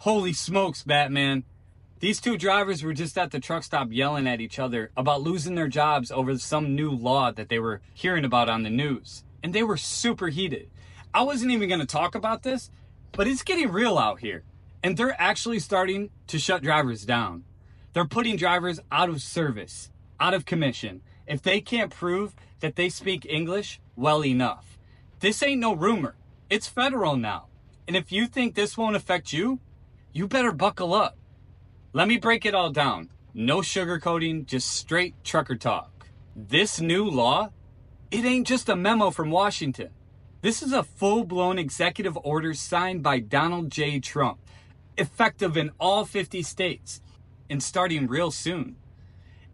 Holy smokes, Batman. These two drivers were just at the truck stop yelling at each other about losing their jobs over some new law that they were hearing about on the news. And they were super heated. I wasn't even going to talk about this, but it's getting real out here. And they're actually starting to shut drivers down. They're putting drivers out of service, out of commission, if they can't prove that they speak English well enough. This ain't no rumor. It's federal now. And if you think this won't affect you, you better buckle up. Let me break it all down. No sugarcoating, just straight trucker talk. This new law, it ain't just a memo from Washington. This is a full-blown executive order signed by Donald J. Trump, effective in all 50 states, and starting real soon.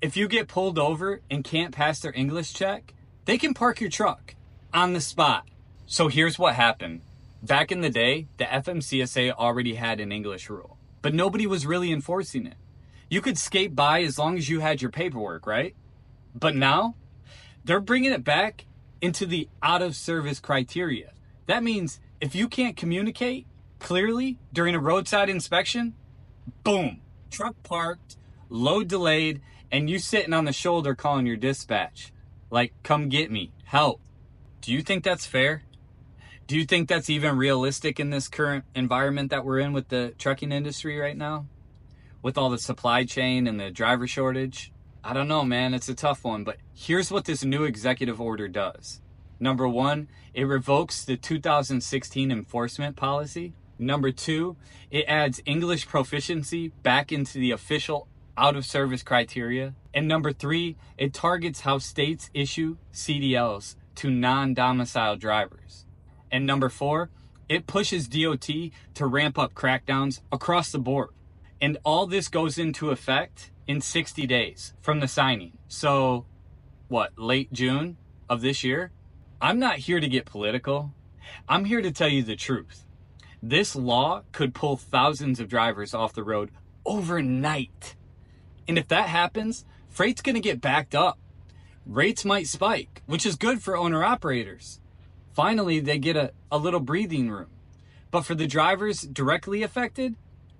If you get pulled over and can't pass their English check, they can park your truck on the spot. So here's what happened. Back in the day, the FMCSA already had an English rule, but nobody was really enforcing it. You could skate by as long as you had your paperwork, right? But now, they're bringing it back into the out-of-service criteria. That means if you can't communicate clearly during a roadside inspection, boom, truck parked, load delayed, and you sitting on the shoulder calling your dispatch. Like, come get me, help. Do you think that's fair? Do you think that's even realistic in this current environment that we're in with the trucking industry right now? With all the supply chain and the driver shortage? I don't know, man. It's a tough one. But here's what this new executive order does. Number one, it revokes the 2016 enforcement policy. Number two, it adds English proficiency back into the official out-of-service criteria. And number three, it targets how states issue CDLs to non-domiciled drivers. And number four, it pushes DOT to ramp up crackdowns across the board. And all this goes into effect in 60 days from the signing. So, late June of this year? I'm not here to get political. I'm here to tell you the truth. This law could pull thousands of drivers off the road overnight. And if that happens, freight's going to get backed up. Rates might spike, which is good for owner-operators. Finally, they get a little breathing room. But for the drivers directly affected,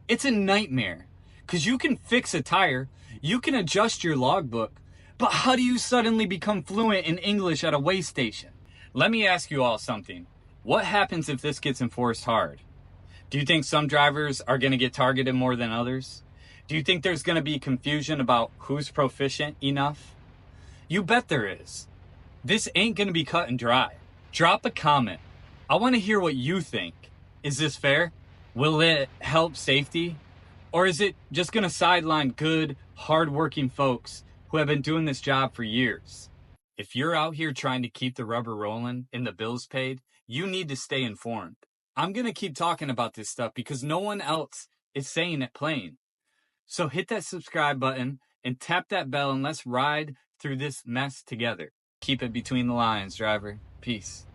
it's a nightmare. Because you can fix a tire, you can adjust your logbook, but how do you suddenly become fluent in English at a weigh station? Let me ask you all something. What happens if this gets enforced hard? Do you think some drivers are going to get targeted more than others? Do you think there's going to be confusion about who's proficient enough? You bet there is. This ain't going to be cut and dry. Drop a comment. I want to hear what you think. Is this fair? Will it help safety? Or is it just going to sideline good, hard-working folks who have been doing this job for years? If you're out here trying to keep the rubber rolling and the bills paid, you need to stay informed. I'm going to keep talking about this stuff because no one else is saying it plain. So hit that subscribe button and tap that bell and let's ride through this mess together. Keep it between the lines, driver. Peace.